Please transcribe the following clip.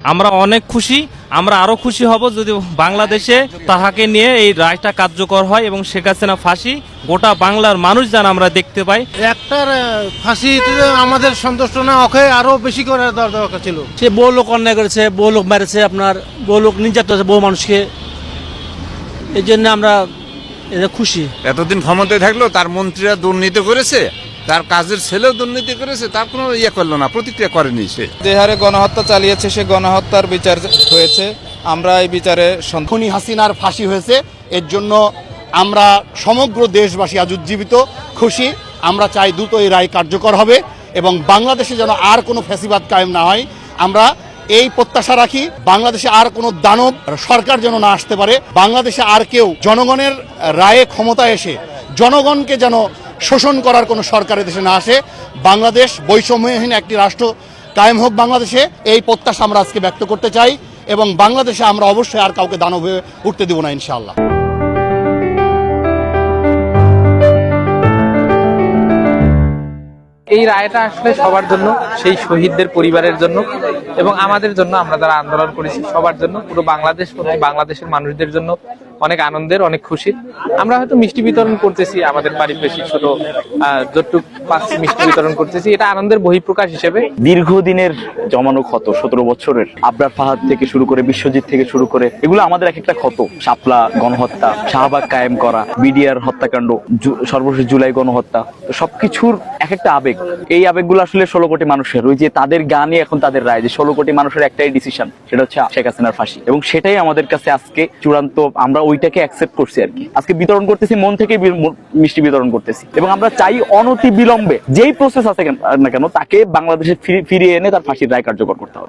আমরা অনেক খুশি, আমরা আরো খুশি হব যদি বাংলাদেশে তাহাকে নিয়ে এই রায়টা কার্যকর হয় এবং শেখ হাসিনা ফাঁসি গোটা বাংলার মানুষ যেন আমরা দেখতে পাই। একটার ফাঁসিতে আমাদের সন্তুষ্ট না, ওকে আরো বেশি করে দেওয়ার দরকার ছিল। সে বহু লোক অন্যায় করেছে, বহু লোক মেরেছে, আপনার বহু লোক নির্যাতন করেছে বহু মানুষকে। এই জন্য আমরা এতে খুশি। এতদিন ক্ষমতায় থাকলো তার মন্ত্রীরা দুর্নীতি করেছে, তার কাজের ছেলেও দুর্নীতি করেছে, তার কোনো করলো না, প্রতিক্রিয়া করেনি সে। যে হারে গণহত্যা চালিয়েছে সে গণহত্যার বিচার হয়েছে, আমরা এই বিচারে খুনি হাসিনার ফাঁসি হয়েছে, এর জন্য আমরা সমগ্র দেশবাসী আজ উজ্জীবিত, খুশি। আমরা চাই দ্রুত এই রায় কার্যকর হবে এবং বাংলাদেশে যেন আর কোনো ফ্যাসিবাদ কায়েম না হয়। আমরা এই প্রত্যাশা রাখি বাংলাদেশে আর কোনো দানব সরকার যেন না আসতে পারে, বাংলাদেশে আর কেউ জনগণের রায়ে ক্ষমতায় এসে জনগণকে যেন শোষণ করার কোনো সরকারের দেশে না আসে। বাংলাদেশ বৈষম্যহীন একটি রাষ্ট্র কায়েম হোক বাংলাদেশে, এই প্রত্যাশা আমরা আজকে ব্যক্ত করতে চাই এবং বাংলাদেশে আমরা অবশ্যই আর কাউকে দানব হয়ে উঠতে দেব না ইনশাআল্লাহ। এই রায়টা আসলে সবার জন্য, সেই শহীদদের পরিবারের জন্য এবং আমাদের জন্য, আমরা যারা আন্দোলন করেছি সবার জন্য, পুরো বাংলাদেশের মানুষদের জন্য অনেক আনন্দের, অনেক খুশির। আমরা হয়তো মিষ্টি বিতরণ করতেছি, আমাদের পারিপার্শ্বিক ছোট যতটুক পাচ্ছি মিষ্টি বিতরণ করতেছি, এটা আনন্দের বহিঃপ্রকাশ হিসেবে। দীর্ঘদিনের জমানো ক্ষত, 17 বছরের আবরার ফাহাদ থেকে শুরু করে বিশ্বজিৎ থেকে শুরু করে এগুলো আমাদের এক একটা ক্ষত। শাপলা গণহত্যা, শাহবাগ কায়েম করা, বিডিআর হত্যাকাণ্ড, সর্বশেষ জুলাই গণহত্যা, সবকিছুর এক একটা আবেগ। এই আবেগগুলো আসলে 16 কোটি মানুষের, ওই যে তাদের গানই এখন তাদের রায়, যে 16 কোটি মানুষের একটাই ডিসিশন, সেটা হচ্ছে শেখ হাসিনার ফাঁসি। এবং সেটাই আমাদের কাছে আজকে চূড়ান্ত, আমরা ওইটাকে অ্যাকসেপ্ট করছি আর কি। আজকে বিতরণ করতেছি, মন থেকে মিষ্টি বিতরণ করতেছি এবং আমরা চাই অনতি বিলম্বে যেই প্রসেস আছে না কেন তাকে বাংলাদেশে ফিরিয়ে এনে তার ফাঁসির রায় কার্যকর করতে হবে।